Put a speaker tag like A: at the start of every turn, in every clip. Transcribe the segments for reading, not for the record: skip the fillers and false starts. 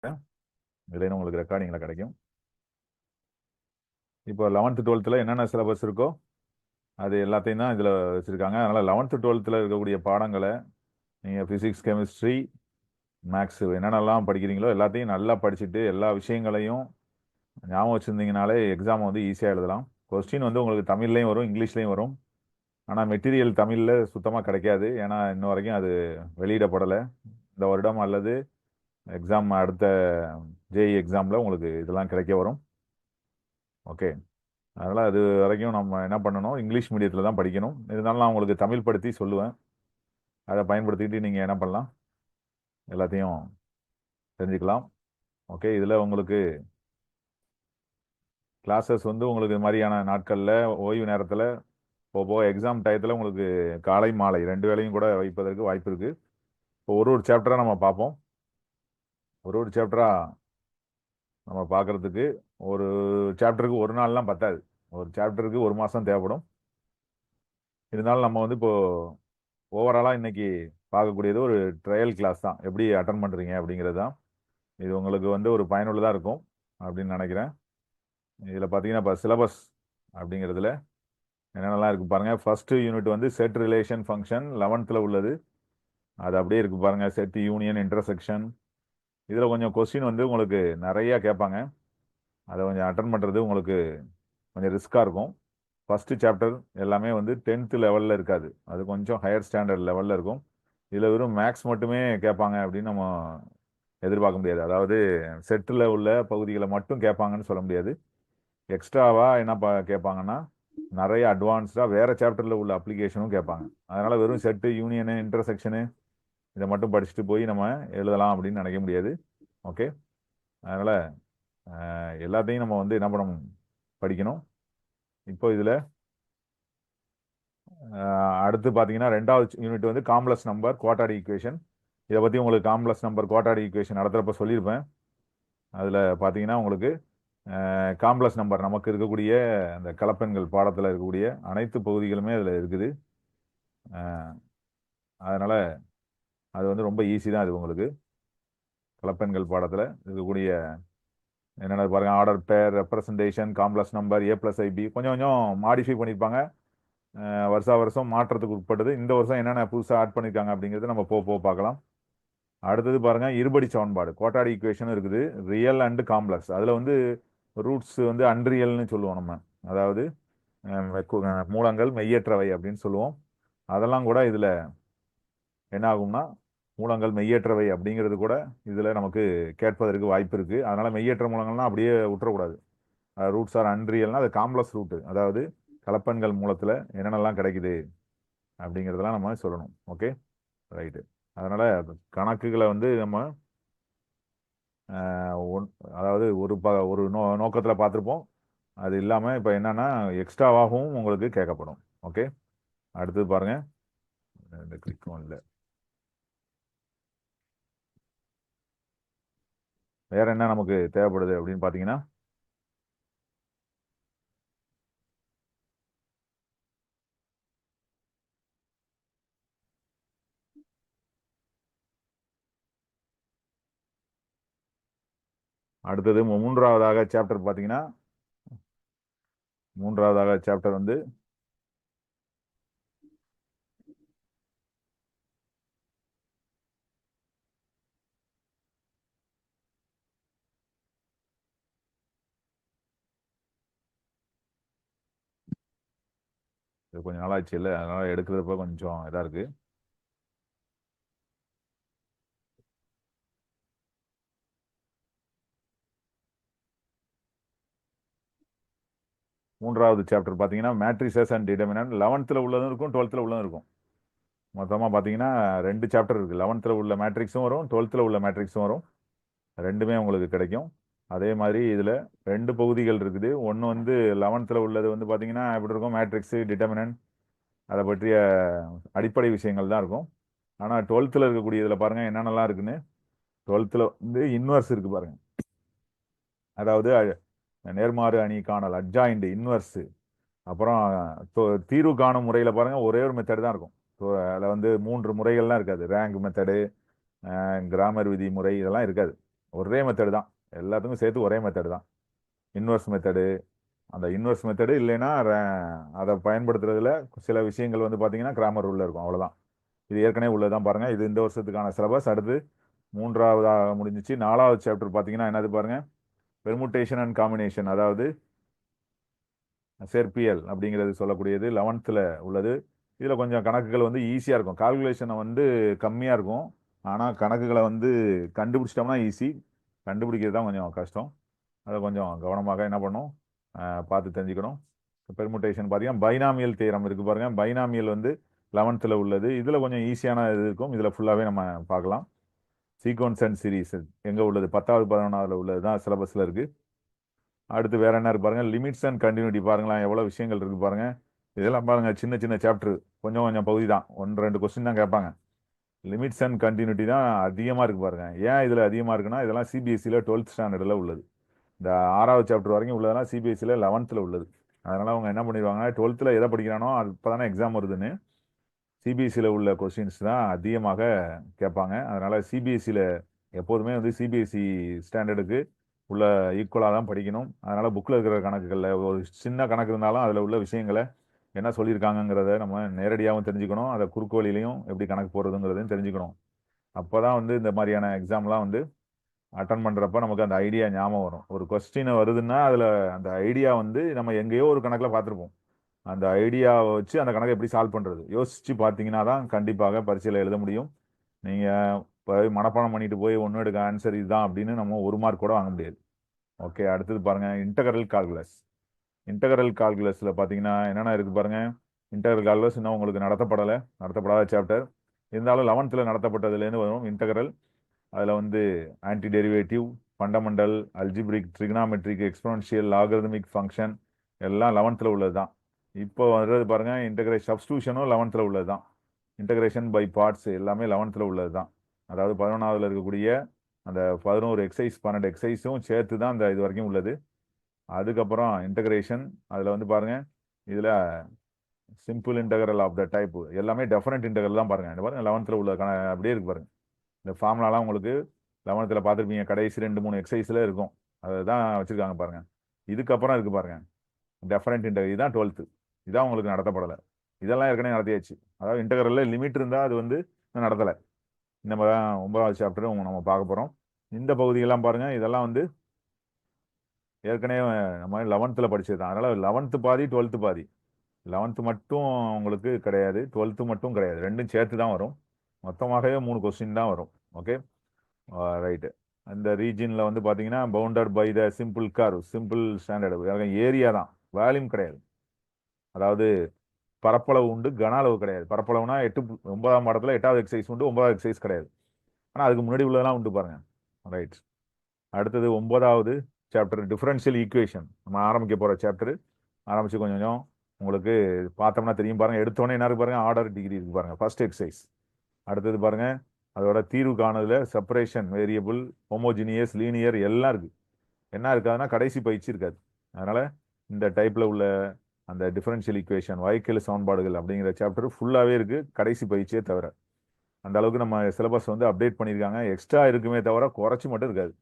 A: இதுலேயும் உங்களுக்கு ரெக்கார்டிங்கில் கிடைக்கும். இப்போ 11th 12th என்னென்ன சிலபஸ் இருக்கோ அது எல்லாத்தையும் தான் இதில் வச்சுருக்காங்க. அதனால் 11th 12th இருக்கக்கூடிய பாடங்களை நீங்கள் ஃபிசிக்ஸ், கெமிஸ்ட்ரி, மேக்ஸு என்னென்னலாம் படிக்கிறீங்களோ எல்லாத்தையும் நல்லா படிச்சுட்டு எல்லா விஷயங்களையும் ஞாபகம் வச்சுருந்தீங்கனாலே எக்ஸாம் வந்து ஈஸியாக எழுதலாம். கொஸ்டின் வந்து உங்களுக்கு தமிழ்லையும் வரும், இங்கிலீஷ்லேயும் வரும். ஆனால் மெட்டீரியல் தமிழில் சுத்தமாக கிடைக்காது. ஏன்னா இன்ன வரைக்கும் அது வெளியிடப்படலை. இந்த வருடம் அல்லது எக்ஸாம் அடுத்த ஜேஇ எக்ஸாமில் உங்களுக்கு இதெல்லாம் கிடைக்க வரும். ஓகே, அதனால் அது வரைக்கும் நம்ம என்ன பண்ணணும், இங்கிலீஷ் மீடியத்தில் தான் படிக்கணும். இருந்தாலும் நான் உங்களுக்கு தமிழ் படுத்தி சொல்லுவேன். அதை பயன்படுத்திக்கிட்டு நீங்கள் என்ன பண்ணலாம், எல்லாத்தையும் தெரிஞ்சுக்கலாம். ஓகே, இதில் உங்களுக்கு கிளாஸஸ் வந்து உங்களுக்கு இது மாதிரியான நாட்களில் ஓய்வு நேரத்தில் போக எக்ஸாம் டயத்தில் உங்களுக்கு காலை மாலை 2 வேளையும் கூட வைப்பதற்கு வாய்ப்பு இருக்குது. இப்போ ஒரு சாப்டராக நம்ம பார்ப்போம். ஒரு சாப்டராக நம்ம பார்க்குறதுக்கு ஒரு சாப்டருக்கு ஒரு நாள்லாம் பத்தாது. ஒரு சாப்டருக்கு 1 மாதம் தேவைப்படும். இருந்தாலும் நம்ம வந்து இப்போது ஓவராலாக இன்னைக்கு பார்க்கக்கூடியது ஒரு ட்ரையல் கிளாஸ் தான். எப்படி அட்டன் பண்ணுறீங்க அப்படிங்கிறது தான். இது உங்களுக்கு வந்து ஒரு பயனுள்ளதாக இருக்கும் அப்படின்னு நினைக்கிறேன். இதில் பார்த்தீங்கன்னா இப்போ சிலபஸ் அப்படிங்கிறதுல என்னென்னலாம் இருக்குது பாருங்கள். ஃபர்ஸ்ட் யூனிட் வந்து செட் ரிலேஷன் ஃபங்க்ஷன் 11th உள்ளது. அது அப்படியே இருக்குது பாருங்கள். Set union intersection. இதில் கொஞ்சம் கொஸ்டின் வந்து உங்களுக்கு நிறையா கேட்பாங்க. அதை கொஞ்சம் அட்டன் பண்ணுறது உங்களுக்கு கொஞ்சம் ரிஸ்க்காக இருக்கும். ஃபஸ்ட்டு சாப்டர் எல்லாமே வந்து 10th லெவலில் இருக்காது. அது கொஞ்சம் ஹையர் ஸ்டாண்டர்ட் லெவலில் இருக்கும். இதில் வெறும் மேக்ஸ் மட்டுமே கேட்பாங்க அப்படின்னு நம்ம எதிர்பார்க்க முடியாது. அதாவது செட்டில் உள்ள பகுதிகளை மட்டும் கேட்பாங்கன்னு சொல்ல முடியாது. எக்ஸ்ட்ராவாக என்ன கேட்பாங்கன்னா நிறைய அட்வான்ஸ்டாக வேறு சாப்டரில் உள்ள அப்ளிகேஷனும் கேட்பாங்க. அதனால் வெறும் செட்டு, யூனியனு, இன்டர்செக்ஷனு இதை மட்டும் படிச்சுட்டு போய் நம்ம எழுதலாம் அப்படின்னு நினைக்க முடியாது. ஓகே, அதனால் எல்லாத்தையும் நம்ம வந்து என்ன பண்ணணும், படிக்கணும். இப்போ இதில் அடுத்து பார்த்தீங்கன்னா 2வது யூனிட் வந்து காம்ப்ளெக்ஸ் நம்பர் குவாட்ராடிக் ஈக்குவேஷன். இதை பற்றி உங்களுக்கு காம்ப்ளெக்ஸ் நம்பர் குவாட்ராடிக் ஈக்குவேஷன் நடத்துகிறப்ப சொல்லியிருப்பேன். அதில் பார்த்தீங்கன்னா உங்களுக்கு காம்ப்ளெக்ஸ் நம்பர் நமக்கு இருக்கக்கூடிய அந்த கலப்பெண்கள் பாடத்தில் இருக்கக்கூடிய அனைத்து பகுதிகளுமே அதில் இருக்குது. அதனால் அது வந்து ரொம்ப ஈஸி தான். அது உங்களுக்கு கலப்பெண்கள் பாடத்தில் இருக்கக்கூடிய என்னென்ன பாருங்கள், ஆர்டர், பேர், ரெப்ரசன்டேஷன், காம்ப்ளெக்ஸ் நம்பர், A+IB கொஞ்சம் கொஞ்சம் மாடிஃபை பண்ணியிருப்பாங்க. வருஷம் மாற்றத்துக்கு உட்பட்டது. இந்த வருஷம் என்னென்ன புதுசாக ஆட் பண்ணியிருக்காங்க அப்படிங்கிறது நம்ம போக பார்க்கலாம். அடுத்தது பாருங்கள், இருபடி சமன்பாடு குவாட்ராடிக் ஈக்குவேஷன் இருக்குது. Real and complex. அதில் வந்து ரூட்ஸ் வந்து அன்ரியல்னு சொல்லுவோம் நம்ம. அதாவது மூலங்கள் மெய்யற்றவை அப்படின்னு சொல்லுவோம். அதெல்லாம் கூட இதில் என்ன ஆகும்னா மூலங்கள் மெய்யற்றவை அப்படிங்கிறது கூட இதில் நமக்கு கேட்பதற்கு வாய்ப்பு இருக்குது. அதனால் மெய்யற்ற மூலங்கள்லாம் அப்படியே விட்டுறக்கூடாது. ரூட்ஸ் ஆர் அன்ரியல்னா அது காம்ப்ளெக்ஸ் ரூட்டு, அதாவது கலப்பெண்கள் மூலத்தில் என்னென்னலாம் கிடைக்குது அப்படிங்கிறதெல்லாம் நம்ம சொல்லணும். Okay, right. அதனால் கணக்குகளை வந்து நம்ம அதாவது ஒரு நோக்கத்தில் பார்த்துருப்போம். அது இல்லாமல் இப்போ என்னென்னா எக்ஸ்ட்ராவாகவும் உங்களுக்கு கேட்கப்படும். ஓகே, அடுத்தது பாருங்கள். இந்த கிளிக்கும் இல்லை. வேற என்ன நமக்கு தேவைப்படுது அப்படின்னு பார்த்தீங்கன்னா, அடுத்தது மூன்றாவதாக சாப்டர் பார்த்தீங்கன்னா, மூன்றாவதாக சாப்டர் வந்து இது கொஞ்சம் நாளாச்சு இல்லை, அதனால் எடுக்கிறப்ப கொஞ்சம் இதாக இருக்குது. மூன்றாவது சாப்டர் பார்த்தீங்கன்னா மேட்ரிசஸ் அண்ட் டிடர்மினன்ட். 11th உள்ளதும் இருக்கும், 12th உள்ளதும் இருக்கும். மொத்தமாக பார்த்தீங்கன்னா 2 சாப்டர் இருக்குது. 11th உள்ள மேட்ரிக்ஸும் வரும், 12th உள்ள மேட்ரிக்ஸும் வரும். ரெண்டுமே உங்களுக்கு கிடைக்கும். அதே மாதிரி இதில் 2 பகுதிகள் இருக்குது. ஒன்று வந்து 11th உள்ளது வந்து பார்த்தீங்கன்னா எப்படி இருக்கும், மேட்ரிக்ஸு, டிட்டர்மினன்ட், அதை பற்றிய அடிப்படை விஷயங்கள் தான் இருக்கும். ஆனால் 12th இருக்கக்கூடிய இதில் பாருங்கள் என்னென்னலாம் இருக்குன்னு. 12th வந்து இன்வர்ஸ் இருக்குது பாருங்கள். அதாவது நேர்மாறு அணி காணல், அட்ஜாயிண்ட், இன்வர்ஸு. அப்புறம் தீர்வு காணும் முறையில் பாருங்கள் ஒரே ஒரு மெத்தட் தான் இருக்கும். அதில் வந்து 3 முறைகள்லாம் இருக்காது. ரேங்க் மெத்தடு, கிராமர் விதி முறை இதெல்லாம் இருக்காது. ஒரே மெத்தடு தான், எல்லாத்துக்கும் சேர்த்து ஒரே மெத்தடு தான். இன்வெர்ஸ் மெத்தடு, அந்த இன்வெர்ஸ் மெத்தடு இல்லைன்னா அதை பயன்படுத்துறதுல சில விஷயங்கள் வந்து பார்த்தீங்கன்னா கிராமர் உள்ள இருக்கும், அவ்வளோதான். இது ஏற்கனவே உள்ளதான் பாருங்க. இது இந்த வருஷத்துக்கான சிலபஸ். அடுத்து 3வது முடிஞ்சிச்சு. 4வது சாப்டர் பார்த்தீங்கன்னா என்னது பாருங்க, பெர்முட்டேஷன் அண்ட் காம்பினேஷன், அதாவது சேர்ப்பியல் அப்படிங்கிறது சொல்லக்கூடியது 11th உள்ளது. இதில் கொஞ்சம் கணக்குகள் வந்து ஈஸியாக இருக்கும், கால்குலேஷனை வந்து கம்மியாக இருக்கும். ஆனால் கணக்குகளை வந்து கண்டுபிடிச்சிட்டோம்னா ஈஸி, கண்டுபிடிக்கிறது தான் கொஞ்சம் கஷ்டம். அதை கொஞ்சம் கவனமாக என்ன பண்ணும், பார்த்து தெரிஞ்சுக்கணும். பெர்முட்டேஷன் பார்த்தீங்கன்னா பைனாமியல் தேரம் இருக்குது பாருங்கள். பைனாமியல் வந்து 11th உள்ளது. இதில் கொஞ்சம் ஈஸியான இது இருக்கும், இதில் ஃபுல்லாகவே நம்ம பார்க்கலாம். சீக்வன்ஸ் அண்ட் சீரீஸ் எங்கே உள்ளது, 10வது 11வது உள்ளது தான் சிலபஸில் இருக்குது. அடுத்து வேற என்ன இருக்கு பாருங்க, லிமிட்ஸ் அண்ட் கண்டினியூட்டி. பாருங்களா எவ்வளோ விஷயங்கள் இருக்கு பாருங்க. இதெல்லாம் பாருங்க சின்ன சின்ன சாப்டர், கொஞ்சம் கொஞ்சம் பகுதி தான், 1-2 கொஸ்டின் தான் கேட்பாங்க. லிமிட்ஸ் அண்ட் கண்டினியூட்டி தான் அதிகமாக இருக்கு பாருங்க. ஏன் இதில் அதிகமாக இருக்குன்னா இதெல்லாம் சிபிஎஸ்சியில் 12th ஸ்டாண்டர்டில் உள்ளது. இந்த 6வது சாப்டர் வரைக்கும் உள்ளதெல்லாம் சிபிஎஸ்சியில் 11th உள்ளது. அதனால அவங்க என்ன பண்ணிடுவாங்கன்னா 12th எதை படிக்கிறானோ அது இப்போ தானே எக்ஸாம் வருதுன்னு சிபிஎஸ்சியில் உள்ள கொஸ்டின்ஸ் தான் அதிகமாக கேட்பாங்க. அதனால சிபிஎஸ்சியில் எப்போதுமே வந்து சிபிஎஸ்சி ஸ்டாண்டர்டுக்கு உள்ள ஈக்குவலாக தான் படிக்கணும். அதனால் புக்கில் இருக்கிற கணக்குகளில் ஒரு சின்ன கணக்கு இருந்தாலும் அதில் உள்ள விஷயங்களை என்ன சொல்லியிருக்காங்கங்கிறத நம்ம நேரடியாகவும் தெரிஞ்சுக்கணும், அதை குறுக்கு வழியிலையும் எப்படி கணக்கு போடுறதுங்கிறதையும் தெரிஞ்சுக்கணும். அப்போ தான் வந்து இந்த மாதிரியான எக்ஸாம்லாம் வந்து அட்டன் பண்ணுறப்ப நமக்கு அந்த ஐடியா ஞாபகம் வரும். ஒரு கொஸ்டின் வருதுன்னா அதில் அந்த ஐடியா வந்து நம்ம எங்கேயோ ஒரு கணக்கில் பார்த்துருப்போம். அந்த ஐடியாவை வச்சு அந்த கணக்கை எப்படி சால்வ் பண்ணுறது யோசித்து பார்த்தீங்கன்னா தான் கண்டிப்பாக பரீட்சையில் எழுத முடியும். நீங்கள் இப்போ மனப்பாடம் பண்ணிட்டு போய் ஒன்று எடுக்க ஆன்சர் இதுதான் அப்படின்னு நம்ம 1 மார்க் கூட வாங்க முடியாது. ஓகே, அடுத்தது பாருங்க இன்டகரல் கால்குலஸ். இன்டகரல் கால்குலஸில் பார்த்தீங்கன்னா என்னென்ன இருக்குது பாருங்க. இன்டகரல் கால்குலஸ் இன்னும் உங்களுக்கு நடத்தப்படாத சாப்டர் இருந்தாலும் 11th நடத்தப்பட்டதுலேருந்து வரும் இன்டகரல். அதில் வந்து anti derivative, fundamental, algebraic, trigonometric, exponential, logarithmic function எல்லாம் 11th உள்ளது தான். இப்போ வர்றது பாருங்க இன்டகிரேஷன் சப்ஸ்டியூஷனும் 11th உள்ளது தான். இன்டகிரேஷன் பை பார்ட்ஸ் எல்லாமே 11th உள்ளது தான். அதாவது 11வது இருக்கக்கூடிய அந்த 11 எக்ஸைஸ் 12 எக்ஸைஸும் சேர்த்து தான் அந்த இது வரைக்கும் உள்ளது. அதுக்கப்புறம் இன்டகிரேஷன் அதில் வந்து பாருங்க, இதில் simple integral of the type எல்லாமே டெஃபரண்ட் இன்டகரல் தான் பாருங்க. இந்த பாருங்க 11th உள்ள அப்படியே இருக்கு பாருங்க. இந்த ஃபார்முலாலாம் உங்களுக்கு 11th பார்த்துருப்பீங்க, கடைசி 2-3 எக்ஸைஸில் இருக்கும், அதை தான் வச்சுருக்காங்க பாருங்க. இதுக்கப்புறம் இருக்கு பாருங்க டெஃபரண்ட் இன்டகரல், இதுதான் 12th, இதான் உங்களுக்கு நடத்தப்படலை. இதெல்லாம் ஏற்கனவே நடத்தியாச்சு. அதாவது இன்டகரலில் லிமிட் இருந்தால் அது வந்து நடத்தலை. நம்ம 9வது சாப்டரும் நம்ம பார்க்க போகிறோம். இந்த பகுதியெல்லாம் பாருங்கள், இதெல்லாம் வந்து ஏற்கனவே நம்ம 11th படிச்சது தான். அதனால் 11th பாதி 12th பாதி. 11th மட்டும் உங்களுக்கு கிடையாது, 12th மட்டும் கிடையாது, ரெண்டும் சேர்த்து தான் வரும். மொத்தமாகவே 3 கொஸ்டின் தான் வரும். Okay right. அந்த ரீஜியனில் வந்து பார்த்தீங்கன்னா bounded by the simple curve, simple standard area தான், வேல்யூம் கிடையாது. அதாவது பரப்பளவு உண்டு, கன அளவு கிடையாது. பரப்பளவுனா 9ஆம் பாடத்தில் 8வது எக்ஸைஸ் உண்டு, 9வது எக்ஸைஸ் கிடையாது. ஆனால் அதுக்கு முன்னாடி உள்ளதெல்லாம் உண்டு பாருங்க. ரைட். அடுத்தது 9வது சாப்டர் டிஃபரன்ஷியல் ஈக்குவேஷன். நம்ம ஆரம்பிக்க போகிற சாப்டர் ஆரம்பித்து கொஞ்சம் கொஞ்சம் உங்களுக்கு பார்த்தோம்னா தெரியும் பாருங்கள். எடுத்தோடனே என்ன இருக்கு பாருங்கள், ஆர்டர் டிகிரி இருக்கு பாருங்கள், ஃபர்ஸ்ட் எக்ஸைஸ். அடுத்தது பாருங்கள் அதோட தீர்வு காணதில் செப்பரேஷன், வேரியபிள், ஹோமோஜினியஸ், லீனியர் எல்லாம் இருக்குது. என்ன இருக்காதுன்னா கடைசி பயிற்சி இருக்காது. அதனால் இந்த டைப்பில் உள்ள அந்த டிஃபரன்ஷியல் ஈக்குவேஷன், வகைக்கெழு சமன்பாடுகள் அப்படிங்கிற சாப்டர் ஃபுல்லாகவே இருக்குது, கடைசி பயிற்சியே தவிர. அந்த அளவுக்கு நம்ம சிலபஸ் வந்து அப்டேட் பண்ணியிருக்காங்க. எக்ஸ்ட்ரா இருக்குமே தவிர குறைச்சி மட்டும் இருக்காது.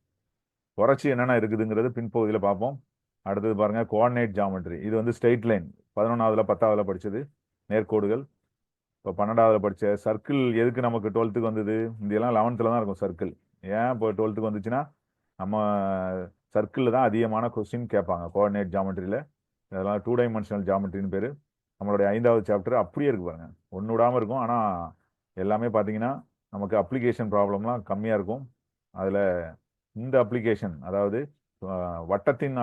A: குறைச்சி என்னென்ன இருக்குதுங்கிறது பின்பகுதியில் பார்ப்போம். அடுத்தது பாருங்கள் கோஆர்டினேட் ஜாமெட்ரி. இது வந்து ஸ்ட்ரெயிட் லைன் 11வது 10வது படித்தது, நேர்கோடுகள். இப்போ 12வது படித்த சர்க்கிள் எதுக்கு நமக்கு 12th வந்தது, இதெல்லாம் 11th தான் இருக்கும் சர்க்கிள். ஏன் இப்போ 12th வந்துச்சுன்னா நம்ம சர்க்கிளில் தான் அதிகமான கொஸ்டின் கேட்பாங்க கோஆர்டினேட் ஜாமெட்ரியில். இதெல்லாம் 2 டைமென்ஷனல் ஜாமெட்ரின்னு பேர். நம்மளுடைய 5வது சாப்டர் அப்படியே இருக்கு பாருங்க, ஒன்று விடாமல் இருக்கும். ஆனால் எல்லாமே பார்த்தீங்கன்னா நமக்கு அப்ளிகேஷன் ப்ராப்ளம்லாம் கம்மியாக இருக்கும். அதில் இந்த அப்ளிகேஷன், அதாவது வட்டத்தின்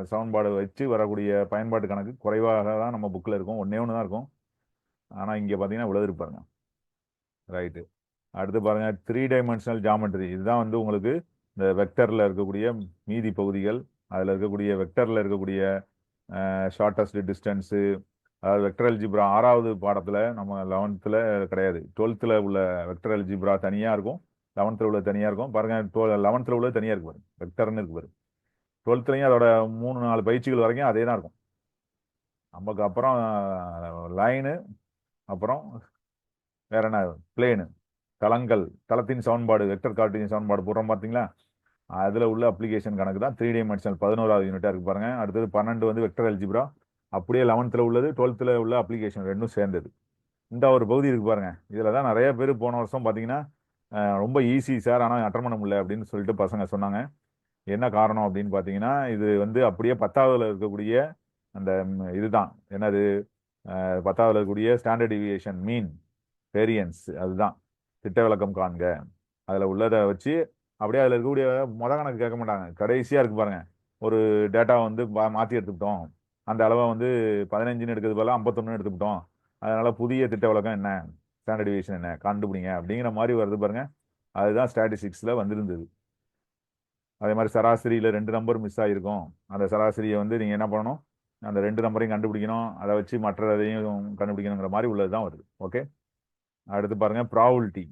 A: சமன்பாடு வச்சு வரக்கூடிய பயன்பாட்டு கணக்கு குறைவாக தான் நம்ம புக்கில் இருக்கும், ஒன்றே ஒன்று தான் இருக்கும். ஆனால் இங்கே பார்த்தீங்கன்னா இவ்வளோ இருப்பாருங்க. ரைட்டு. அடுத்து பாருங்கள் 3 டைமென்ஷனல் ஜாமெட்ரி. இதுதான் வந்து உங்களுக்கு இந்த வெக்டரில் இருக்கக்கூடிய மீதி பகுதிகள். அதில் இருக்கக்கூடிய வெக்டரில் இருக்கக்கூடிய ஷார்ட்டஸ்ட் டிஸ்டன்ஸு, அதாவது வெக்டர் அல்ஜிப்ரா 6வது பாடத்தில், நம்ம 11th கிடையாது, 12th உள்ள வெக்டர் அல்ஜிப்ரா தனியாக இருக்கும், 11th உள்ள தனியாக இருக்கும். பாருங்கள் 11th உள்ள தனியாக இருக்கு பாருங்க, வெக்டர்னு இருக்கு பாருங்க. 12th அதோட 3-4 பயிற்சிகள் வரைக்கும் அதே தான் இருக்கும். நமக்கு அப்புறம் லைனு, அப்புறம் வேற என்ன, பிளேனு, தளங்கள், தளத்தின் சமன்பாடு, வெக்டர் கார்ட்டீசியன் சமன்பாடு போடுறோம் பார்த்தீங்களா, அதில் உள்ள அப்ளிகேஷன் கணக்கு தான் 3 டைமென்ஷனல் 11வது யூனிட்டாக இருக்கு பாருங்க. அடுத்தது 12 வந்து வெக்டர் அல்ஜிப்ரா, அப்படியே 11th உள்ளது 12th உள்ள அப்ளிகேஷன் ரெண்டும் சேர்ந்தது. இந்த ஒரு பகுதி இருக்கு பாருங்க. இதில் தான் நிறைய பேர் போன வருஷம் பார்த்தீங்கன்னா ரொம்ப ஈஸி சார், ஆனால் அட்டன் பண்ண முடியல அப்படின்னு சொல்லிட்டு பசங்க சொன்னாங்க. என்ன காரணம் அப்படின்னு பார்த்தீங்கன்னா, இது வந்து அப்படியே 10வதுல இருக்கக்கூடிய அந்த இதுதான் என்னது 10வதுல இருக்கக்கூடிய ஸ்டாண்டர்ட் டிவியேஷன் மீன் வேரியன்ஸ், அதுதான் திட்ட விளக்கம் காண்க. அதில் உள்ளதை வச்சு அப்படியே அதில் இருக்கக்கூடிய கணக்கு கேட்க மாட்டாங்க. கடைசியாக இருக்கு பாருங்க, ஒரு டேட்டா வந்து மாற்றி எடுத்துக்கிட்டோம், அந்த அளவை வந்து 15ன்னு எடுக்கிறது போல 51 எடுத்துக்கிட்டோம், அதனால புதிய திட்ட விளக்கம் என்ன, ஸ்டாண்டர்ட் டிவியேஷன் என்ன கண்டுபிடிங்க அப்படிங்கிற மாதிரி வருது பாருங்க. அதுதான் ஸ்டாட்டிஸ்டிக்ஸில் வந்திருந்தது. அதே மாதிரி சராசரியில் 2 நம்பர் மிஸ் ஆகிருக்கும், அந்த சராசரியை வந்து நீங்கள் என்ன பண்ணணும், அந்த 2 நம்பரையும் கண்டுபிடிக்கணும், அதை வச்சு மற்றதையும் கண்டுபிடிக்கணுங்கிற மாதிரி உள்ளது தான் வருது. ஓகே, அடுத்து பாருங்க ப்ராபபிலிட்டி,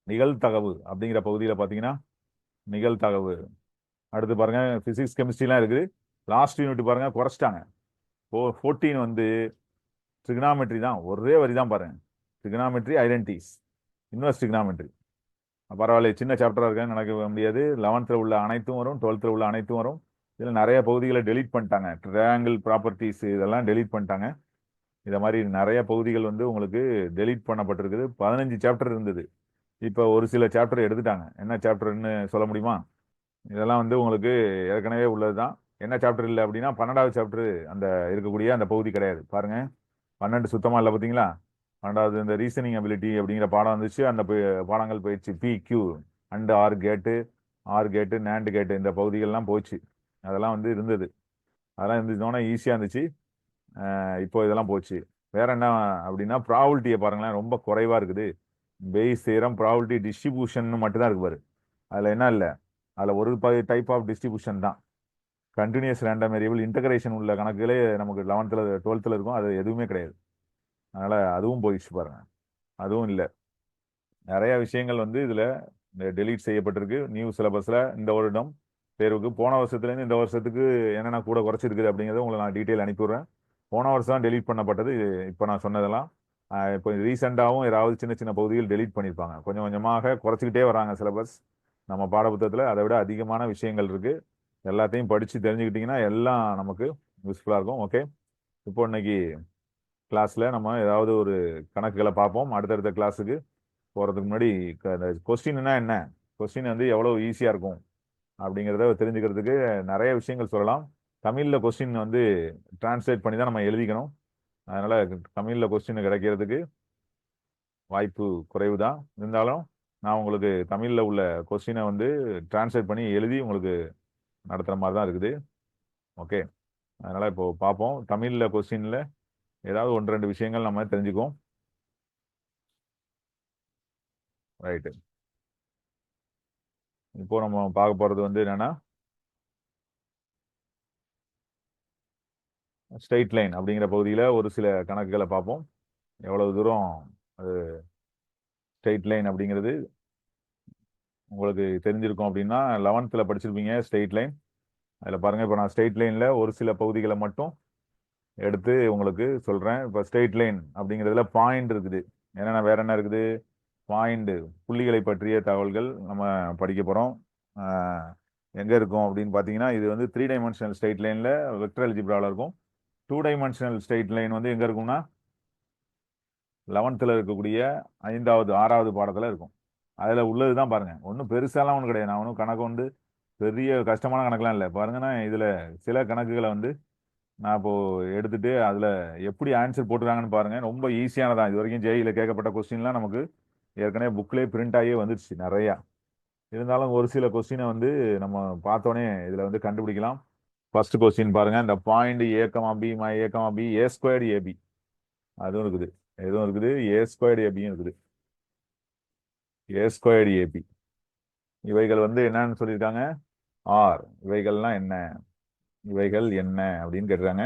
A: நிகழ்தகவு அப்படிங்கிற பகுதியில் பார்த்தீங்கன்னா நிகழ்தகவு. அடுத்து பாருங்க பிசிக்ஸ் கெமிஸ்ட்ரிலாம் இருக்குது. லாஸ்ட் யூனிட் பாருங்க குறைச்சிட்டாங்க. 14 வந்து ட்ரிகனாமெட்ரி தான், ஒரே வரி தான் பாருங்க, ட்ரிகனாமெட்ரி ஐடென்டிஸ், இன்வெர்ஸ் ட்ரிகனாமெட்ரி. பரவாயில்ல, சின்ன சாப்டராக இருக்கான்னு நினைக்க முடியாது. 11th உள்ள அனைத்தும் வரும், 12th உள்ள அனைத்தும் வரும். இதில் நிறைய பகுதிகளை டெலீட் பண்ணிட்டாங்க. ட்ரையாங்கிள் ப்ராப்பர்ட்டிஸ் இதெல்லாம் டெலீட் பண்ணிட்டாங்க. இதை மாதிரி நிறைய பகுதிகள் வந்து உங்களுக்கு டெலீட் பண்ணப்பட்டிருக்குது. 15 சாப்டர் இருந்தது, இப்போ ஒரு சில சாப்டர் எடுத்துட்டாங்க. என்ன சாப்டர்னு சொல்ல முடியுமா? இதெல்லாம் வந்து உங்களுக்கு ஏற்கனவே உள்ளது தான். என்ன சாப்டர் இல்லை அப்படின்னா 12வது சாப்டர் அந்த இருக்கக்கூடிய அந்த பகுதி கிடையாது பாருங்க. 12 சுத்தமாக இல்லை பார்த்தீங்களா? 12வது இந்த ரீசனிங் அபிலிட்டி அப்படிங்கிற பாடம் வந்துச்சு. அந்த பாடங்கள் போயிடுச்சு. PQ அண்ட் ஆர் கேட்டு நேண்டு கேட்டு இந்த பகுதிகள்லாம் போச்சு. அதெல்லாம் வந்து இருந்தது. அதெல்லாம் இருந்துச்சுன்னா ஈஸியாக இருந்துச்சு. இப்போ இதெல்லாம் போச்சு. வேற என்ன அப்படின்னா ப்ராபிலிட்டியை பாருங்களேன், ரொம்ப குறைவாக இருக்குது. பேஸ் தியரம் ப்ராபிலிட்டி டிஸ்ட்ரிபியூஷன் மட்டும் தான் இருக்கு பாரு. அதில் என்ன இல்லை, அதில் ஒரு டைப் ஆஃப் டிஸ்ட்ரிபியூஷன் தான். கண்டினியூஸ் ரேண்டம் வேரியபிள் இன்டகிரேஷன் உள்ள கணக்குகளே நமக்கு 11th 12th இருக்கும், அது எதுவுமே கிடையாது. அதனால அதுவும் போயிடுச்சு பாருங்க, அதுவும் இல்லை. நிறைய விஷயங்கள் வந்து இதுல டெலீட் செய்யப்பட்டிருக்கு நியூ சிலபஸ்ல. இந்த வருடம் தேர்வுக்கு போன வருஷத்துலேருந்து இந்த வருஷத்துக்கு என்னென்ன கூட குறைச்சிருக்குது அப்படிங்கிறத உங்களுக்கு நான் டீட்டெயில் அனுப்பிவிடுறேன். போன வருஷம் தான் டெலீட் பண்ணப்பட்டது, இப்போ நான் சொன்னதெல்லாம். இப்போ ரீசெண்டாகவும் ஏதாவது சின்ன சின்ன பகுதிகள் டெலீட் பண்ணியிருப்பாங்க. கொஞ்சம் கொஞ்சமாக குறைச்சிக்கிட்டே வராங்க சிலபஸ் நம்ம பாடப்புத்தகத்தில். அதை விட அதிகமான விஷயங்கள் இருக்கு. எல்லாத்தையும் படித்து தெரிஞ்சுக்கிட்டிங்கன்னா எல்லாம் நமக்கு யூஸ்ஃபுல்லாக இருக்கும். ஓகே, இப்போ இன்னைக்கு கிளாஸில் நம்ம ஏதாவது ஒரு கணக்குகளை பார்ப்போம். அடுத்தடுத்த கிளாஸுக்கு போகிறதுக்கு முன்னாடி கொஸ்டின்னா என்ன, கொஸ்டின் வந்து எவ்வளோ ஈஸியாக இருக்கும் அப்படிங்கிறத தெரிஞ்சுக்கிறதுக்கு நிறைய விஷயங்கள் சொல்லலாம். தமிழில் கொஸ்டின் வந்து டிரான்ஸ்லேட் பண்ணி தான் நம்ம எழுதிக்கணும். அதனால் தமிழில் கொஸ்டின் கிடைக்கிறதுக்கு வாய்ப்பு குறைவு தான். இருந்தாலும் நான் உங்களுக்கு தமிழில் உள்ள கொஸ்டினை வந்து டிரான்ஸ்லேட் பண்ணி எழுதி உங்களுக்கு நடத்துகிற மாதிரி தான் இருக்குது. ஓகே, அதனால் இப்போ பார்ப்போம். தமிழில் கொஸ்டினில் ஏதாவது 1-2 விஷயங்கள் நம்ம தெரிஞ்சுக்குவோம். ரைட்டு, இப்போ நம்ம பார்க்க போகிறது வந்து என்னன்னா ஸ்ட்ரெயிட் லைன் அப்படிங்கிற பகுதியில் ஒரு சில கணக்குகளை பார்ப்போம். எவ்வளவு தூரம் அது ஸ்ட்ரெயிட் லைன் அப்படிங்கிறது உங்களுக்கு தெரிஞ்சிருக்கும் அப்படின்னா 11th படிச்சிருப்பீங்க ஸ்ட்ரெயிட் லைன். அதில் பாருங்கள், இப்போ நான் ஸ்ட்ரெயிட் லைனில் ஒரு சில பகுதிகளை மட்டும் எடுத்து உங்களுக்கு சொல்கிறேன். இப்போ ஸ்ட்ரெயிட் லைன் அப்படிங்கிறதுல பாயிண்ட் இருக்குது. என்னென்ன வேற என்ன இருக்குது, பாயிண்ட் புள்ளிகளை பற்றிய தகவல்கள் நம்ம படிக்க போகிறோம். எங்கே இருக்கும் அப்படின்னு பார்த்தீங்கன்னா, இது வந்து 3 டைமென்ஷனல் ஸ்ட்ரெயிட் லைனில் வெக்டர் அல்ஜிப்ராவில் இருக்கும். 2 டைமென்ஷனல் ஸ்ட்ரெயிட் லைன் வந்து எங்கே இருக்கும்னா 11th இருக்கக்கூடிய 5வது 6வது பாடத்தில் இருக்கும். அதில் உள்ளது தான் பாருங்க, ஒன்றும் பெருசாலாம் ஒன்றும் கிடையாது. நான் ஒன்றும் கணக்கு வந்து பெரிய கஷ்டமான கணக்கெலாம் இல்லை. பாருங்கன்னா இதில் சில கணக்குகளை வந்து நான் இப்போ எடுத்துட்டு அதில் எப்படி ஆன்சர் போட்டுருக்காங்கன்னு பாருங்க. ரொம்ப ஈஸியானதான். இது வரைக்கும் ஜேஇயில் கேட்கப்பட்ட கொஸ்டின்லாம் நமக்கு ஏற்கனவே புக்லேயே பிரிண்ட் ஆகியே வந்துடுச்சு நிறையா. இருந்தாலும் ஒரு சில கொஸ்டினை வந்து நம்ம பார்த்தோன்னே இதில் வந்து கண்டுபிடிக்கலாம். ஃபர்ஸ்ட் கொஸ்டின் பாருங்க, இந்த பாயிண்ட் A,B A² AB அதுவும் இருக்குது, எதுவும் இருக்குது, A² ABயும் இருக்குது. A² AB இவைகள் வந்து என்னன்னு சொல்லியிருக்காங்க, ஆர். இவைகள்லாம் என்ன, இவைகள் என்ன அப்படின்னு கேட்டுறாங்க.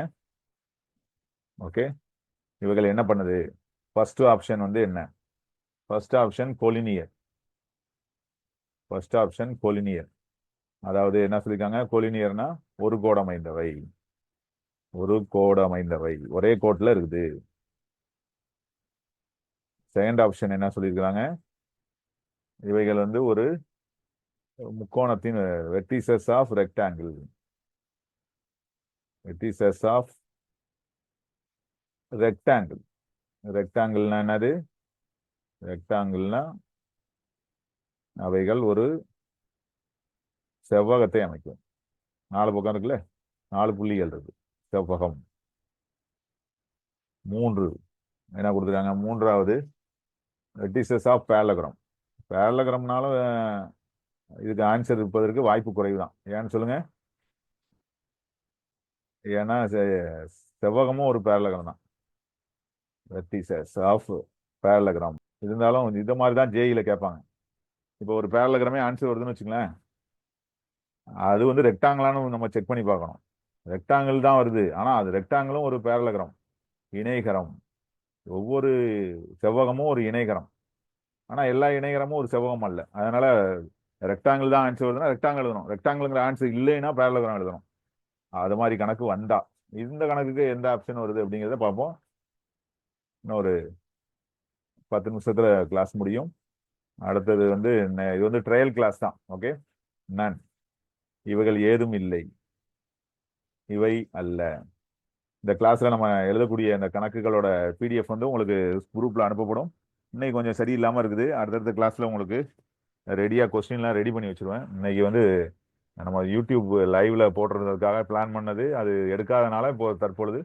A: ஓகே, இவைகள் என்ன பண்ணுது? ஃபர்ஸ்ட் ஆப்ஷன் வந்து என்ன? First option collinear. First option collinear, அதாவது என்ன சொல்லியிருக்காங்க, கோலினியர்னா ஒரு கோடு அமைந்தவை, ஒரு கோடு அமைந்தவை, ஒரே கோட்டில் இருக்குது. செகண்ட் ஆப்ஷன் என்ன சொல்லியிருக்கிறாங்க, இவைகள் வந்து ஒரு முக்கோணத்தின் vertices of rectangle. Vertices of rectangle. ரெக்டாங்கிள்னா என்னது? ரெக்டாங்கிள்னா அவைகள் ஒரு செவ்வகத்தை அமைக்கும். 4 பக்கம் இருக்குல்ல, 4 புள்ளிகள் இருக்கு. செவ்வகம். 3 என்ன கொடுத்துருக்காங்க? மூன்றாவது வெர்டிசஸ் ஆஃப் பேரலகிராம். பேரலகிராம்னாலும் இதுக்கு ஆன்சர் இருப்பதற்கு வாய்ப்பு குறைவு தான். ஏன்னு சொல்லுங்க? ஏன்னா செவ்வகமும் ஒரு பேரலகிராம் தான். வெர்டிசஸ் ஆஃப் பேரலகிராம் இருந்தாலும் இந்த மாதிரி தான் ஜேஇல கேட்பாங்க. இப்போ ஒரு பேரலகிராமே ஆன்சர் வருதுன்னு வச்சுங்களேன், அது வந்து ரெக்டாங்கிளான்னு நம்ம செக் பண்ணி பார்க்கணும். ரெக்டாங்கிள் தான் வருது, ஆனா அது ரெக்டாங்கிளும் ஒரு பேரலகிராம், இணைகரம். ஒவ்வொரு செவ்வகமும் ஒரு இணைகரம், ஆனா எல்லா இணைகரமும் ஒரு செவ்வகம் அல்ல. அதனால ரெக்டாங்கிள் தான் ஆன்சர் வருதுன்னா ரெக்டாங்கிள் எழுதணும். ரெக்டாங்கிள்ங்கிற ஆன்சர் இல்லைன்னா பேரலகிராம் எழுதணும். அது மாதிரி கணக்கு வந்தா இந்த கணக்குக்கு எந்த ஆப்ஷன் வருது அப்படிங்கிறத பார்ப்போம். இன்னும் ஒரு 10 நிமிஷத்துல கிளாஸ் முடியும். அடுத்தது வந்து இது வந்து ட்ரையல் கிளாஸ் தான். ஓகே, நன், இவைகள் ஏதும் இல்லை, இவை அல்ல. இந்த கிளாஸ்ல நம்ம எழுதக்கூடிய இந்த கணக்குகளோட பிடிஎஃப் வந்து உங்களுக்கு குரூப்ல அனுப்பப்படும். இன்னைக்கு கொஞ்சம் சரியில்லாம இருக்குது. அடுத்தடுத்த கிளாஸ்ல உங்களுக்கு ரெடியா கொஸ்டின்லாம் ரெடி பண்ணி வச்சிருவேன். இன்னைக்கு வந்து நம்ம யூடியூப் லைவ்ல போடுறதுக்காக பிளான் பண்ணது, அது எடுக்காதனால இப்போ தற்பொழுது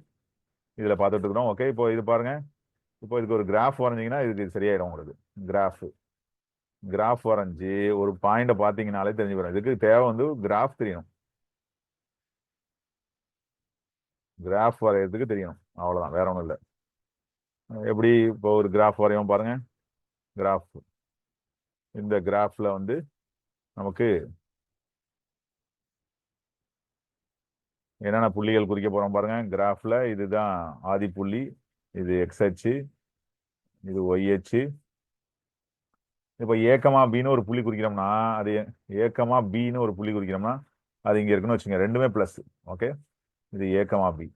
A: இதுல பார்த்துட்டு இருக்கிறோம். ஓகே, இப்போ இது பாருங்க. இப்போ இதுக்கு ஒரு கிராஃப் வரைஞ்சிங்கன்னா இதுக்கு சரியாயிடும் உங்களுக்கு. கிராஃப் வரைஞ்சி ஒரு பாயிண்ட பார்த்தீங்கனாலே தெரிஞ்சு போயிடும். இதுக்கு தேவை வந்து கிராஃப் தெரியணும். கிராஃப் வரைகிறதுக்கு தெரியணும், அவ்வளவுதான், வேற ஒன்றும் இல்லை. எப்படி இப்போ ஒரு கிராஃப் வரையும் பாருங்க. கிராஃப், இந்த கிராஃப்ல வந்து நமக்கு என்னென்ன புள்ளிகள் குறிக்க போறோம் பாருங்க. கிராஃப்ல இதுதான் ஆதி புள்ளி, இது எக்ஸ் அச்சு, இது ஒய் அச்சு. இப்போ ஏக்கமா பின்னு ஒரு புள்ளி குறிக்கிறோம்னா, அது ஏக்கமா பின்னு ஒரு புள்ளி குறிக்கிறோம்னா அது இங்க இருக்குன்னு வச்சுங்க, ரெண்டுமே பிளஸ். ஓகே, இது ஏக்கமா பி.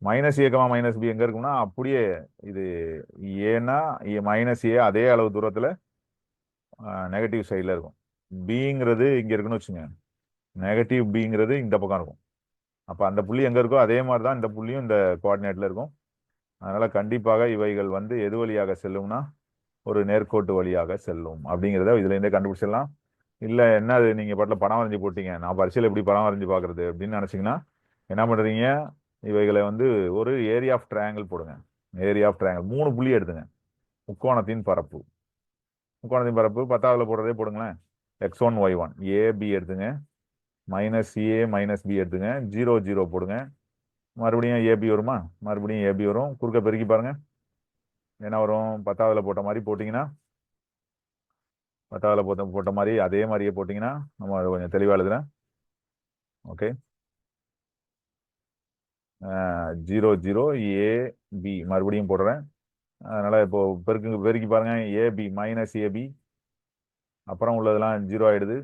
A: மைனஸ் ஏக்கமா மைனஸ் பி எங்க இருக்கும்னா அப்படியே இது ஏன்னா மைனஸ் ஏ அதே அளவு தூரத்துல நெகட்டிவ் சைடில் இருக்கும். பிங்கிறது இங்க இருக்குன்னு வச்சுங்க, நெகட்டிவ் பிங்கிறது இந்த பக்கம் இருக்கும். அப்போ அந்த புள்ளி எங்க இருக்கோ அதே மாதிரி தான் இந்த புள்ளியும் இந்த கோஆர்டினேட்ல இருக்கும். அதனால கண்டிப்பாக இவைகள் வந்து எது வழியாக செல்லும்னா ஒரு நேர்கோட்டு வழியாக செல்லும் அப்படிங்கிறத இதுல இருந்தே கண்டுபிடிச்சிடலாம். இல்லை என்ன அது நீங்க பாட்டில் படம் வரைஞ்சி போட்டீங்க, நான் பரிசையில் எப்படி படம் வரைஞ்சி பார்க்கறது அப்படின்னு நினைச்சீங்கன்னா என்ன பண்றீங்க, இவைகளை வந்து ஒரு ஏரியா ஆஃப் ட்ரையாங்கிள் போடுங்க. ஏரியா ஆஃப் ட்ரையாங்கிள் 3 புள்ளி எடுத்துங்க. முக்கோணத்தின் பரப்பு. முக்கோணத்தின் பரப்பு 10வது போடுறதே போடுங்களேன். x1 y1 ஏபி எடுத்துங்க, மைனஸ் ஏ மைனஸ் பி எடுத்துங்க, 0 0 போடுங்க. மறுபடியும் ஏபி வருமா? மறுபடியும் ஏபி வரும். குறுக்க பெருக்கி பாருங்க என்ன வரும். 10வது போட்ட மாதிரி போட்டிங்கன்னா, 10வது போட்ட மாதிரி அதே மாதிரியே போட்டிங்கன்னா நம்ம அதை கொஞ்சம் தெளிவாக எழுதுறேன். ஓகே, 0 0 ஏபி மறுபடியும் போடுறேன். அதனால இப்போ பெருக்கி பாருங்க. ஏபி மைனஸ் ஏபி, அப்புறம் உள்ளதெல்லாம் 0 ஆயிடுது,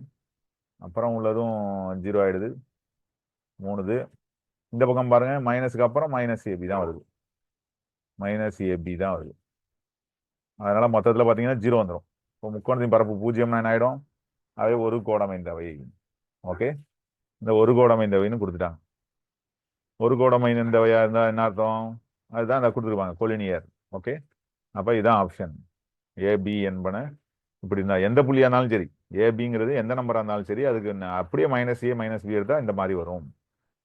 A: அப்புறம் உள்ளதும் 0 ஆயிடுது. 3 இந்த பக்கம் பாருங்க, மைனஸுக்கு அப்புறம் மைனஸ் ஏபி தான் வருது. மைனஸ் ஏபி தான் வருது. அதனால மொத்தத்தில் பார்த்தீங்கன்னா 0 வந்துடும். இப்போ முக்கோணத்தின் பரப்பு 0னா என்ன ஆயிடும்? அது ஒரு கோடமைந்தவை. ஓகே, இந்த ஒரு கோடமைந்தவைன்னு கொடுத்துட்டாங்க. ஒரு கோடமைந்தவையா இருந்தா என்ன அர்த்தம்? அதுதான் அதை கொடுத்துருப்பாங்க, கொலினியர். ஓகே, அப்ப இதுதான் ஆப்ஷன் ஏபி என்பன. இப்படி இருந்தா எந்த புள்ளியா இருந்தாலும் சரி, ஏபிங்கிறது எந்த நம்பரா இருந்தாலும் சரி, அதுக்கு அப்படியே மைனஸ் ஏ மைனஸ் பி எடுத்தா இந்த மாதிரி வரும்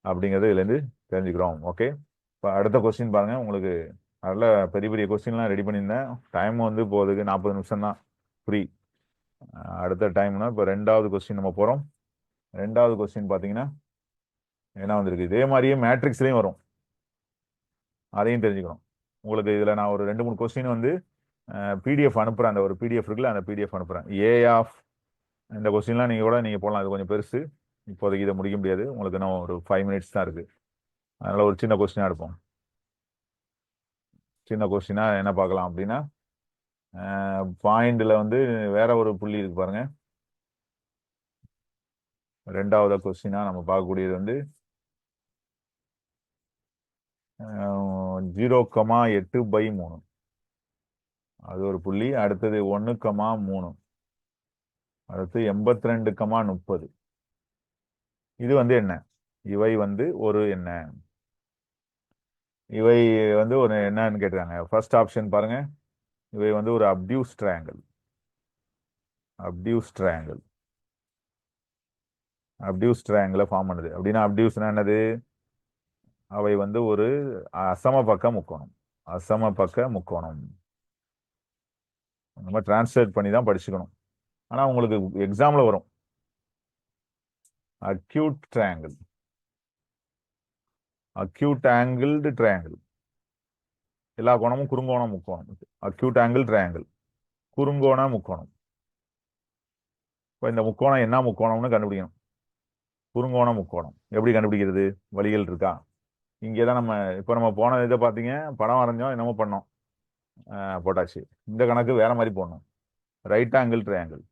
A: அப்படிங்கிறது இதுல இருந்து தெரிஞ்சுக்கிறோம். ஓகே, இப்போ அடுத்த கொஸ்டின் பாருங்க. உங்களுக்கு நல்ல பெரிய பெரிய கொஸ்டின்லாம் ரெடி பண்ணியிருந்தேன். டைம் வந்து போகுதுக்கு 40 நிமிஷம் தான் ஃப்ரீ. அடுத்த டைம்னா இப்போ 2வது கொஸ்டின் நம்ம போறோம். 2வது கொஸ்டின் பார்த்தீங்கன்னா என்ன வந்திருக்கு, இதே மாதிரியே மேட்ரிக்ஸ்லையும் வரும், அதையும் தெரிஞ்சுக்கணும். உங்களுக்கு இதில் நான் ஒரு 2 3 கொஸ்டின் வந்து பிடிஎஃப் அனுப்புகிறேன். அந்த ஒரு பிடிஎஃப் இருக்குல்ல, அந்த பிடிஎஃப் அனுப்புகிறேன். ஏ ஆஃப் இந்த கொஸ்டின்லாம் நீங்கள் போடலாம். அது கொஞ்சம் பெருசு, இப்போதைக்கு இதை முடிக்க முடியாது. உங்களுக்கு இன்னும் ஒரு 5 மினிட்ஸ் தான் இருக்குது. அதனால் ஒரு சின்ன கொஸ்டினாக எடுப்போம். சின்ன கொஸ்டினா என்ன பார்க்கலாம் அப்படின்னா, பாயிண்டில் வந்து வேற ஒரு புள்ளி இருக்கு பாருங்க. 2வது கொஸ்டினா நம்ம பார்க்கக்கூடியது வந்து 0,8/3 அது ஒரு புள்ளி. அடுத்தது 1,3 அடுத்து 82,30. இது வந்து என்ன? இவை வந்து ஒரு என்ன? இவை வந்து ஒரு என்னன்னு கேட்டுருக்காங்க. ஃபர்ஸ்ட் ஆப்ஷன் பாருங்க. இவை வந்து ஒரு obtuse triangle. Obtuse triangle. Obtuse ட்ரையாங்கிளை ஃபார்ம் பண்ணுது அப்படின்னா அப்டியூஸ்னா என்னது? அவை வந்து ஒரு அசம பக்க முக்கோணம். அசம பக்க முக்கோணம். நம்ம டிரான்ஸ்லேட் பண்ணி தான் படிச்சுக்கணும். ஆனா உங்களுக்கு எக்ஸாம்ல வரும். Acute triangle. Acute angled triangle. எல்லா கோணமும் குறுங்கோண முக்கோணம். அக்யூட் ஆங்கிள் ட்ரையாங்கிள், குறுங்கோண முக்கோணம். இப்போ இந்த முக்கோணம் என்ன முக்கோணம்னு கண்டுபிடிக்கணும். குறுங்கோண முக்கோணம் எப்படி கண்டுபிடிக்கிறது? வழிகள் இருக்கா? இங்கே தான் நம்ம இப்போ நம்ம போன இதை பார்த்தீங்க, படம் வரைஞ்சோம், என்னமோ பண்ணோம், போட்டாச்சு. இந்த கணக்கு வேற மாதிரி போடணும். Right angle triangle.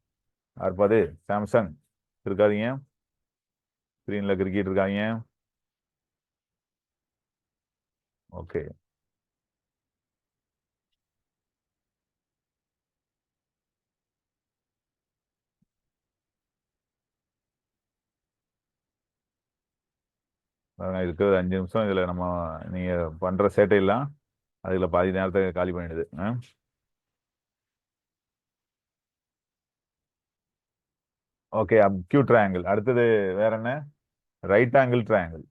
A: அற்பது சாம்சங் இருக்காதீங்க, ஸ்க்ரீன்ல கிரிக்கெட் இருக்காங்க. ஓகே, இருக்கிறது 5 நிமிஷம். இதுல நம்ம நீங்க பண்ற சேட்டையெல்லாம் அதுல பாதி நேரத்தை காலி பண்ணிடுது. Okay, acute triangle. அடுத்தது வேற என்ன? Right angle triangle.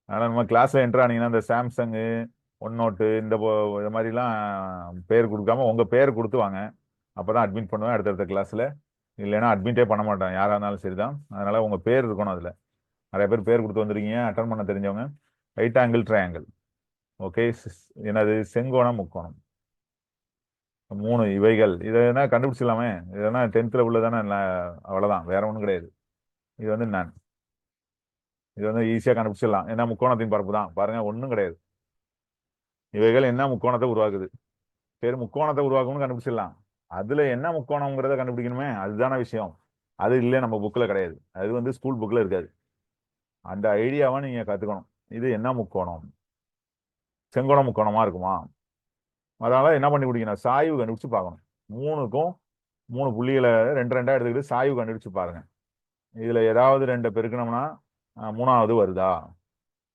A: ஆனால் நம்ம கிளாஸ்ல என்ட்ரு ஆனீங்கன்னா இந்த சாம்சங்கு, ஒன் நோட்டு இது மாதிரிலாம் பேர் கொடுக்காம உங்க பேர் கொடுத்து வாங்க. அப்பதான் அட்மிட் பண்ணுவேன் அடுத்தடுத்த கிளாஸ்ல. இல்லைன்னா அட்மிட்டே பண்ண மாட்டேன், யாரா இருந்தாலும் சரிதான். அதனால உங்க பேர் இருக்கணும் அதுல. நிறைய பேர் கொடுத்து வந்துருக்கீங்க, அட்டன் பண்ண தெரிஞ்சவங்க. Right angle triangle. ஓகே, என்னது? செங்கோணம் முக்கோணம். 3 இவைகள். இதை என்ன கண்டுபிடிச்சிடலாமே? இதெல்லாம் 10th உள்ளதானே. அவ்வளவுதான், வேற ஒன்றும் கிடையாது. இது வந்து நான் இது வந்து ஈஸியா கண்டுபிடிச்சிடலாம். ஏன்னா முக்கோணத்தின் பரப்பு தான். பாருங்க, ஒன்றும் கிடையாது. இவைகள் என்ன முக்கோணத்தை உருவாக்குது? சரி, முக்கோணத்தை உருவாக்கும்னு கண்டுபிடிச்சிடலாம். அதுல என்ன முக்கோணம்ங்கிறத கண்டுபிடிக்கணுமே, அதுதான விஷயம். அது இல்லை, நம்ம புக்ல கிடையாது. அது வந்து ஸ்கூல் புக்ல இருக்காது. அந்த ஐடியாவை நீங்க கத்துக்கணும். இது என்ன முக்கோணம்? செங்கோண முக்கோணமா இருக்குமா? அதனால என்ன பண்ணி பிடிக்கணும்? சாய்வு கண்டுபிடிச்சு பார்க்கணும். மூணுக்கும் 3 புள்ளிகளை ரெண்டு ரெண்டா எடுத்துக்கிட்டு சாய்வு கண்டுபிடிச்சு பாருங்க. இதுல ஏதாவது ரெண்டை பெருக்கணும்னா மூணாவது வருதா,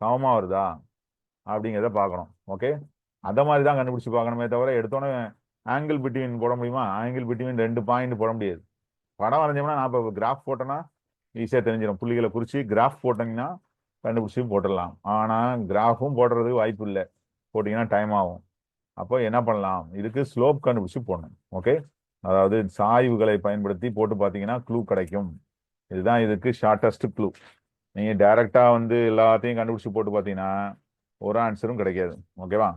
A: சமமா வருதா அப்படிங்கிறத பார்க்கணும். ஓகே, அந்த மாதிரி தான் கண்டுபிடிச்சு பார்க்கணுமே தவிர எடுத்தோன்னே ஆங்கிள் பிட்வீன் போட முடியுமா? ஆங்கிள் பிட்வீன் 2 பாயிண்ட் போட முடியாது. படம் வரைஞ்சோம்னா, நான் இப்போ கிராஃப் போட்டேன்னா ஈஸியா தெரிஞ்சிடும். புள்ளிகளை குறிச்சு கிராஃப் போட்டீங்கன்னா கண்டுபிடிச்சி போட்டுடலாம். ஆனா கிராஃபும் போடுறதுக்கு வாய்ப்பு இல்லை. போட்டீங்கன்னா டைம் ஆகும். அப்போ என்ன பண்ணலாம்? இதுக்கு ஸ்லோப் கண்டுபிடிச்சு போடணும். ஓகே, அதாவது சாய்வுகளை பயன்படுத்தி போட்டு பார்த்தீங்கன்னா க்ளூ கிடைக்கும். இதுதான் இதுக்கு ஷார்டஸ்ட் க்ளூ. நீங்க டைரக்டா வந்து எல்லாத்தையும் கண்டுபிடிச்சு போட்டு பார்த்தீங்கன்னா ஒரு ஆன்சரும் கிடைக்காது. ஓகேவா?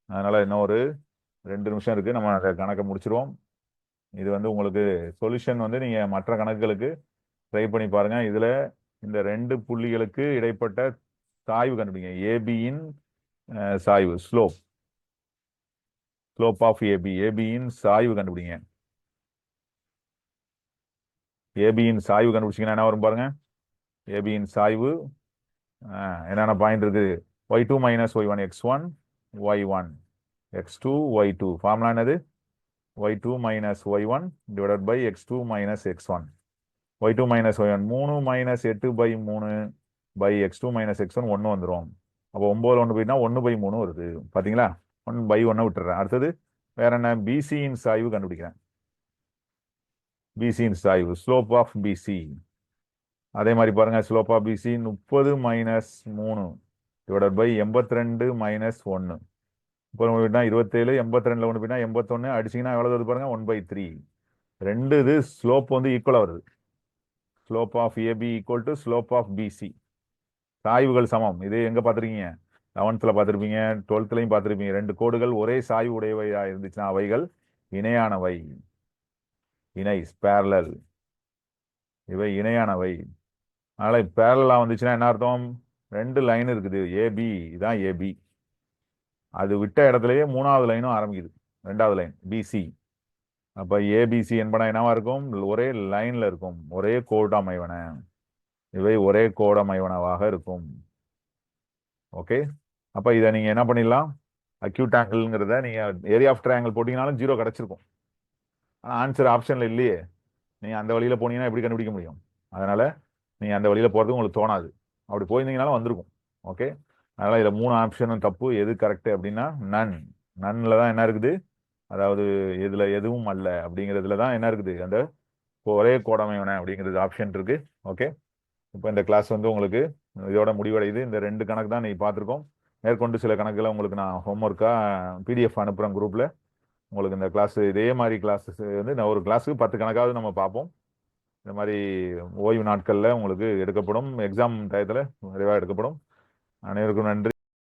A: அதனால இன்னும் ஒரு 2 நிமிஷம் இருக்கு, நம்ம அந்த கணக்கை முடிச்சிருவோம். இது வந்து உங்களுக்கு சொல்யூஷன் வந்து நீங்க மற்ற கணக்குகளுக்கு ட்ரை பண்ணி பாருங்க. இதுல இந்த 2 புள்ளிகளுக்கு இடைப்பட்ட சாய்வு கண்டுபிடிங்க. ஏபியின் சாய்வு, ஸ்லோப். Slope of AB. ஏபியின் சாய்வு கண்டுபிடிங்க. ஏபியின் சாய்வு கண்டுபிடிச்சிங்கன்னா என்ன வரும் பாருங்க. ஏபியின் சாய்வு என்னென்ன பாயிண்ட் இருக்கு? y2 minus y1 x1 y1 x2 y2. Formula என்னது? y2 minus y1 divided by x2 minus x1. y2 minus y1 3 minus 8/3 by x2 minus x1 1 வந்துடும். அப்போ 9 1 போயிட்டா 1/3 வருது. பாத்தீங்களா? 1/1 விட்டுறேன். அடுத்தது வேற என்ன? பிசியின் சாய்வு கண்டுபிடிக்கிறேன். பிசியின் சாய்வு, ஸ்லோப் ஆஃப் பிசி. அதே மாதிரி பாருங்க, slope of PC 30 minus 3 divided by 82 minus 1. இப்போ 27, 82ல 1 போயிட்டா 81 அடிச்சிங்கன்னா எவ்வளவு வருது பாருங்க? 1/3. ரெண்டு இது ஸ்லோப் வந்து ஈக்குவலா வருது. Slope of AB equal to slope of PC. சாய்வுகள் சமம். இது எங்க பார்த்துருக்கீங்க? 11th பார்த்துருப்பீங்க, 12th பார்த்துருப்பீங்க. 2 கோடுகள் ஒரே சாய்வு உடையவையா இருந்துச்சுன்னா அவைகள் இணையானவை. இணை, பேரலல். இவை இணையானவை. அதனால பேரலா வந்துச்சுன்னா என்ன அர்த்தம்? 2 லைன் இருக்குது, ஏபி. இதான் ஏபி. அது விட்ட இடத்துலயே 3வது லைனும் ஆரம்பிக்குது, 2வது லைன் பிசி. அப்ப ஏபிசி என்பன என்னவா இருக்கும்? ஒரே லைன்ல இருக்கும், ஒரே கோடமைவன. இவை ஒரே கோடமைவனவாக இருக்கும். ஓகே, அப்ப இதை நீங்க என்ன பண்ணிடலாம்? அக்யூட் ஆங்கிள்ங்கிறத நீங்க ஏரியா ஆஃப் ட்ரையாங்கிள் போட்டீங்கனாலும் 0 கிடைச்சிருக்கும். ஆனால் ஆன்சர் ஆப்ஷனில் இல்லையே. நீங்கள் அந்த வழியில் போனீங்கன்னா எப்படி கண்டுபிடிக்க முடியும்? அதனால் நீங்கள் அந்த வழியில் போகிறதுக்கு உங்களுக்கு தோணாது. அப்படி போயிருந்தீங்கனாலும் வந்திருக்கும். ஓகே, அதனால் இதில் 3 ஆப்ஷனும் தப்பு. எது கரெக்டு அப்படின்னா நன்னில் தான் என்ன இருக்குது, அதாவது இதில் எதுவும் அல்ல அப்படிங்கிறதுல தான் என்ன இருக்குது, அந்த ஒரே கோடமைவன அப்படிங்கிறது ஆப்ஷன் இருக்கு. ஓகே, இப்போ இந்த கிளாஸ் வந்து உங்களுக்கு இதோட முடிவடையுது. இந்த 2 கணக்கு தான் நீங்கள் பார்த்துருக்கோம். மேற்கொண்டு சில கணக்குகளை உங்களுக்கு நான் ஹோம்ஒர்க்காக பிடிஎஃப் அனுப்புகிறேன் குரூப்பில். உங்களுக்கு இந்த கிளாஸ் இதே மாதிரி கிளாஸஸ் வந்து நான் ஒரு கிளாஸுக்கு 10 கணக்காவது நம்ம பார்ப்போம். இந்த மாதிரி ஓய்வு நாட்களில் உங்களுக்கு எடுக்கப்படும், எக்ஸாம் டயத்தில் நிறைவாக எடுக்கப்படும். அனைவருக்கும் நன்றி.